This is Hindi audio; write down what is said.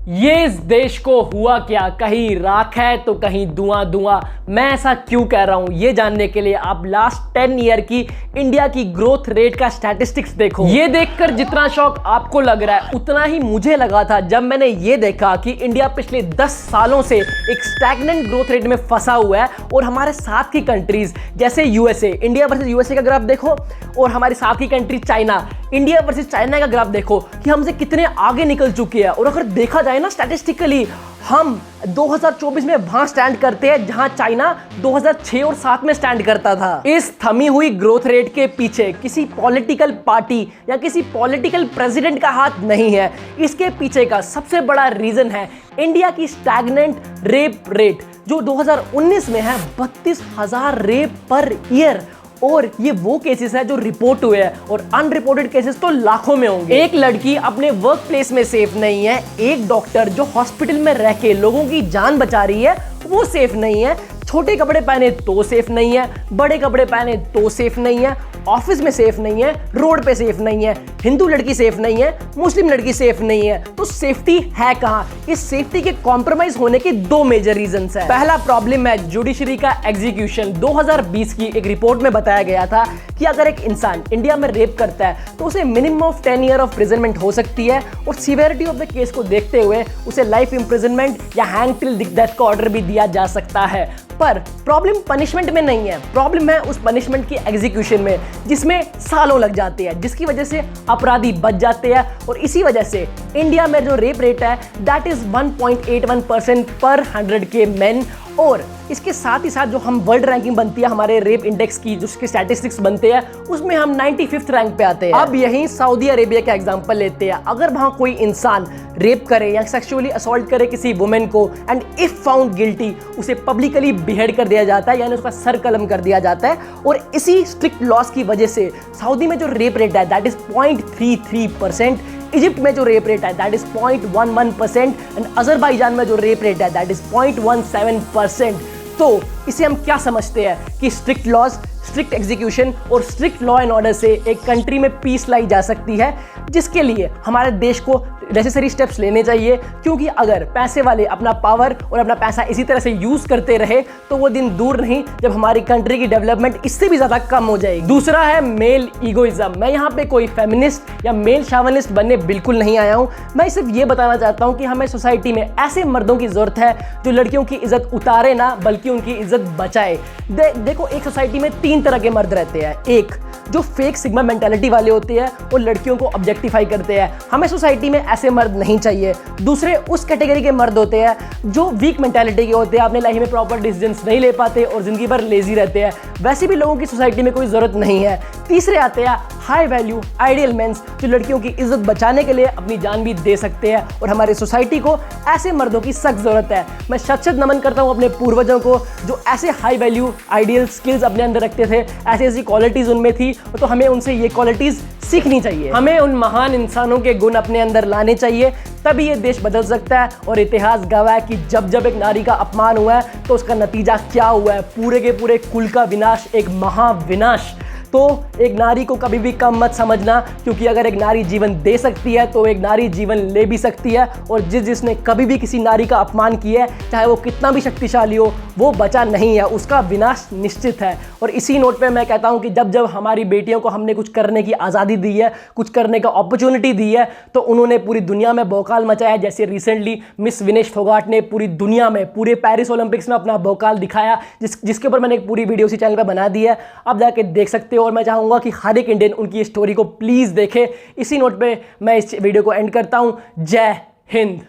ये इस देश को हुआ क्या, कहीं राख है तो कहीं धुआं धुआं। मैं ऐसा क्यों कह रहा हूं, ये जानने के लिए आप लास्ट 10 ईयर की इंडिया की ग्रोथ रेट का स्टैटिस्टिक्स देखो। ये देखकर जितना शौक आपको लग रहा है उतना ही मुझे लगा था जब मैंने ये देखा कि इंडिया पिछले 10 सालों से एक स्टैग्नेंट ग्रोथ रेट में फंसा हुआ है और हमारे साथ की कंट्रीज जैसे यूएसए, इंडिया वर्सेस यूएसए का ग्राफ देखो, और हमारे साथ की country China, India versus China का ग्राफ देखो कि हमसे कितने आगे निकल चुके हैं। और अगर देखा जाए ना स्टैटिस्टिकली, हम 2024 में वहां स्टैंड करते हैं जहां चाइना 2006 और 7 में स्टैंड करता था। इस थमी हुई ग्रोथ रेट के पीछे किसी पॉलिटिकल पार्टी या किसी पॉलिटिकल प्रेसिडेंट का हाथ नहीं है। इसके पीछे का सबसे बड़ा रीजन है इंडिया की स्टैग्नेंट रेप रेट, जो 2019 में है 32,000 रेप पर ईयर। और ये वो केसेस है जो रिपोर्ट हुए हैं और अनरिपोर्टेड केसेस तो लाखों में होंगे। एक लड़की अपने वर्क प्लेस में सेफ नहीं है, एक डॉक्टर जो हॉस्पिटल में रह के लोगों की जान बचा रही है वो सेफ नहीं है, छोटे कपड़े पहने तो सेफ नहीं है, बड़े कपड़े पहने तो सेफ नहीं है, ऑफिस में सेफ नहीं है, रोड पे सेफ नहीं है, हिंदू लड़की सेफ नहीं है, मुस्लिम लड़की सेफ नहीं है। तो सेफ्टी है कहां? इस सेफ्टी के कॉम्प्रोमाइज होने के दो मेजर रीजंस है। पहला प्रॉब्लम है जुडिशरी का एग्जीक्यूशन। 2020 की एक रिपोर्ट में बताया गया था कि अगर एक इंसान इंडिया में रेप करता है तो उसे मिनिमम ऑफ 10 ईयर ऑफ प्रिजनमेंट हो सकती है और सीवियरिटी ऑफ द केस को देखते हुए उसे लाइफ इंप्रिजनमेंट या हैंग टिल डेथ का ऑर्डर भी दिया जा सकता है। पर प्रॉब्लम पनिशमेंट में नहीं है, प्रॉब्लम है उस पनिशमेंट की एग्जीक्यूशन में, जिसमें सालों लग जाते हैं, जिसकी वजह से अपराधी बच जाते हैं। और इसी वजह से इंडिया में जो रेप रेट है दैट इज 1.81% पर 100K मेन। और इसके साथ ही साथ जो हम वर्ल्ड रैंकिंग बनती है हमारे रेप इंडेक्स की, जो उसके स्टैटिस्टिक्स बनते हैं, उसमें हम 95th रैंक पे आते हैं। अब यहीं सऊदी अरेबिया का एग्जांपल लेते हैं। अगर वहां कोई इंसान रेप करे या सेक्सुअली असॉल्ट करे किसी वुमेन को एंड इफ फाउंड गिल्टी, उसे पब्लिकली बिहेड कर दिया जाता है, यानी उसका सर कलम कर दिया जाता है। और इसी स्ट्रिक्ट लॉस की वजह से सऊदी में जो रेप रेट है दैट इज 0.33%, इजिप्ट में जो रेप रेट है दैट इज 0.11% एंड अजरबैजान में जो रेप रेट है दैट इज 0.17%। तो इसे हम क्या समझते हैं कि स्ट्रिक्ट लॉज, स्ट्रिक्ट एग्जीक्यूशन और स्ट्रिक्ट लॉ एंड ऑर्डर से एक कंट्री में पीस लाई जा सकती है, जिसके लिए हमारे देश को नेसेसरी स्टेप्स लेने चाहिए। क्योंकि अगर पैसे वाले अपना पावर और अपना पैसा इसी तरह से यूज करते रहे तो वो दिन दूर नहीं जब हमारी कंट्री की डेवलपमेंट इससे भी ज्यादा कम हो जाएगी। दूसरा है मेल ईगोइज्म। मैं यहाँ पे कोई फेमिनिस्ट या मेल शावनिस्ट बनने बिल्कुल नहीं आया हूँ। मैं सिर्फ ये बताना चाहता हूँ कि हमें सोसाइटी में ऐसे मर्दों की जरूरत है जो लड़कियों की इज्जत उतारे ना बल्कि उनकी इज्जत बचाए। देखो, एक सोसाइटी में 3 तरह के मर्द रहते हैं। एक जो फेक सिग्मा मेंटालिटी वाले होते हैं और लड़कियों को ऑब्जेक्टिफाई करते हैं, हमें सोसाइटी में ऐसे मर्द नहीं चाहिए। दूसरे उस कैटेगरी के मर्द होते हैं जो वीक मेंटालिटी के होते हैं, अपने लाइफ में प्रॉपर डिसीजंस नहीं ले पाते और जिंदगी भर लेजी रहते हैं। वैसे भी लोगों की सोसाइटी में कोई जरूरत नहीं है। तीसरे आते हैं हाई वैल्यू आइडियल मेंस, जो लड़कियों की इज्जत बचाने के लिए अपनी जान भी दे सकते हैं। और हमारी सोसाइटी को ऐसे मर्दों की सख्त जरूरत है। मैं शत नमन करता हूं अपने पूर्वजों को जो ऐसे हाई वैल्यू आइडियल स्किल्स अपने अंदर रखते थे, ऐसी क्वालिटीज उनमें थी, तो हमें उनसे ये क्वालिटीज सीखनी चाहिए। हमें उन महान इंसानों के गुण अपने अंदर लाने चाहिए, तभी ये देश बदल सकता है। और इतिहास गवाह है कि जब जब एक नारी का अपमान हुआ है तो उसका नतीजा क्या हुआ है, पूरे के पूरे कुल का विनाश, एक महाविनाश। तो एक नारी को कभी भी कम मत समझना, क्योंकि अगर एक नारी जीवन दे सकती है तो एक नारी जीवन ले भी सकती है। और जिसने कभी भी किसी नारी का अपमान किया है, चाहे वो कितना भी शक्तिशाली हो, वो बचा नहीं है, उसका विनाश निश्चित है। और इसी नोट पे मैं कहता हूं कि जब जब हमारी बेटियों को हमने कुछ करने की आज़ादी दी है, कुछ करने का अपॉर्चुनिटी दी है, तो उन्होंने पूरी दुनिया में भौकाल मचाया। जैसे रिसेंटली मिस विनेश फोगाट ने पूरी दुनिया में, पूरे पेरिस ओलंपिक्स में अपना भौकाल दिखाया, जिसके ऊपर मैंने एक पूरी वीडियो उसी चैनल पर बना दी है, आप जाके देख सकते हो। और मैं चाहूंगा कि हर एक इंडियन उनकी स्टोरी को प्लीज देखे। इसी नोट पे मैं इस वीडियो को एंड करता हूं। जय हिंद।